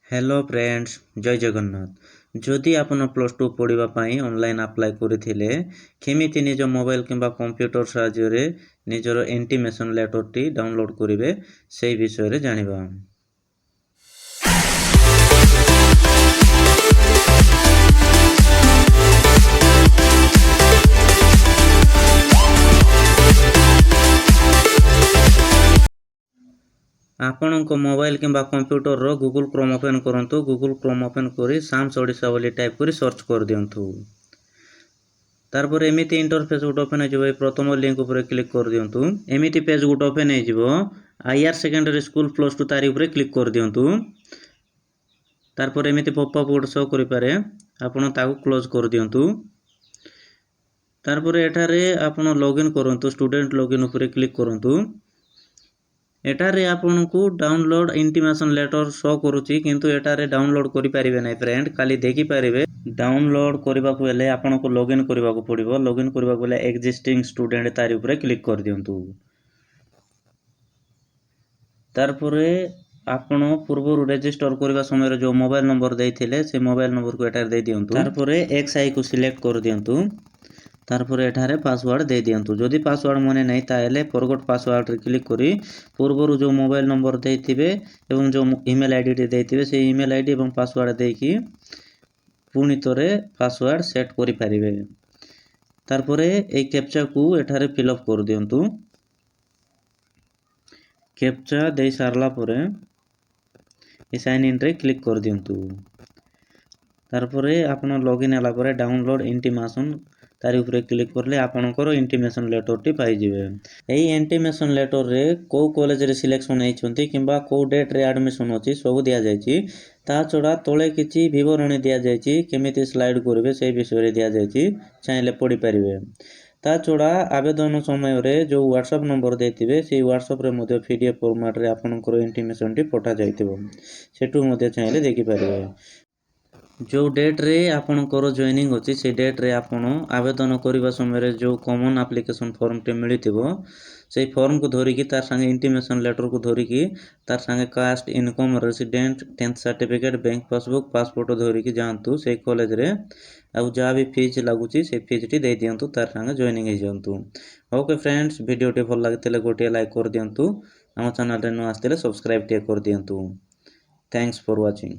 Hello friends जय जगन्नाथ जदि आपण प्लस टू पढ़ाई ऑनलाइन अप्लाई करथिले केमिति निज मोबाइल किंबा कंप्यूटर साहाय्य निजर इंटीमेशन लेटर टी डाउनलोड करिवे से विषय रे जानिबा। आपणक मोबाइल किंबा कंप्यूटर रो गूगल क्रोम ओपन करंतु। गूगल क्रोम ओपन करी साम्स ओडिशा बोली टाइप करी सर्च कर दियंतु। तारपर एमिति इंटरफेस गुट ओपन हो जिवो। प्रथम लिंक ऊपर क्लिक कर दियंतु। एमिति पेज गुट ओपन हो जिवो। आईआर सेकेंडरी स्कूल प्लस 2 तारी ऊपर क्लिक कर दियंतु। तारपर एमिति पॉपअप गुट शो करि पारे आपण ताकू क्लोज कर दियंतु। तारपर एठारे आपण लॉगिन करंतु। स्टूडेंट लॉगिन ऊपर क्लिक करंतु। एटारे आपनको डाउनलोड इंटीमेशन लेटर शो करूची किंतु एटारे डाउनलोड करि परिबे नै फ्रेंड, खाली देखि परिबे। डाउनलोड करबा को हेले आपनको लॉगिन करबा को पड़िबो। लॉगिन करबा को हेले एक्जिस्टिंग स्टूडेंट तारि ऊपर क्लिक कर दियंतु। तारपरे आपण पूर्व रजिस्टर करबा समय रे जो मोबाइल नंबर देथिले से मोबाइल नंबर को एटारे दे दियंतु। तारपरे एक्सआई को सिलेक्ट कर दियंतु। तारपर एठारे पासवर्ड दे दियंतु। जदि पासवर्ड मने नहीं ताहेले फॉरगॉट पासवर्ड रे क्लिक करी पूर्वरु जो मोबाइल नंबर देथिबे एवं जो ईमेल आईडी टे देथिबे से ईमेल आईडी एवं पासवर्ड देकी पुनी तरे पासवर्ड सेट करि परिबे। तारपरे ए कैप्चा को एठारे फिल अप कर दियंतु। कैप्चा दे सारला परे ए साइन इन रे क्लिक कर दियंतु। तारपरे आपण लॉगिन होला परे डाउनलोड इंटीमेशन तारी ऊपर क्लिक करले आपनकर इंटीमेशन लेटर टी पाई जिवे। एई इंटीमेशन लेटर रे को कॉलेज रे सिलेक्शन हेचंती किंबा को डेट रे एडमिशन अछि सब दिया जायछि। ता छोड़ा तळे किछि विवरणी दिया जायछि केमिति स्लाइड करबे से विषय रे दिया जायछि, चाहेले पढि परिबे। ता छोड़ा आवेदन समय रे जो व्हाट्सएप नंबर देथिबे से व्हाट्सएप रे मध्ये पीडीएफ फॉर्मेट रे आपनकर इंटीमेशन टी पठा जायतिबो, सेटु मध्ये चाहेले देखि परिबे। जो डेट रे आपनकर जॉइनिंग अछि से डेट रे आपण आवेदन करबा समय रे जो कॉमन एप्लीकेशन फॉर्म टे मिलिथिबो से फॉर्म को धरि की तार संगे इंटीमेशन लेटर को धरि की तार संगे caste income resident 10th certificate bank passbook passport धरि की जानतु से कॉलेज रे आ जा भी फीस लागुची से फीस टी दे दियंतु तार संगे जॉइनिंग हे जंतु। ओके फ्रेंड्स वीडियो टी भल लागतिले गोटे लाइक कर दियंतु। हम चैनल रे न आस्तिले सब्सक्राइब टे कर दियंतु। Thanks for watching.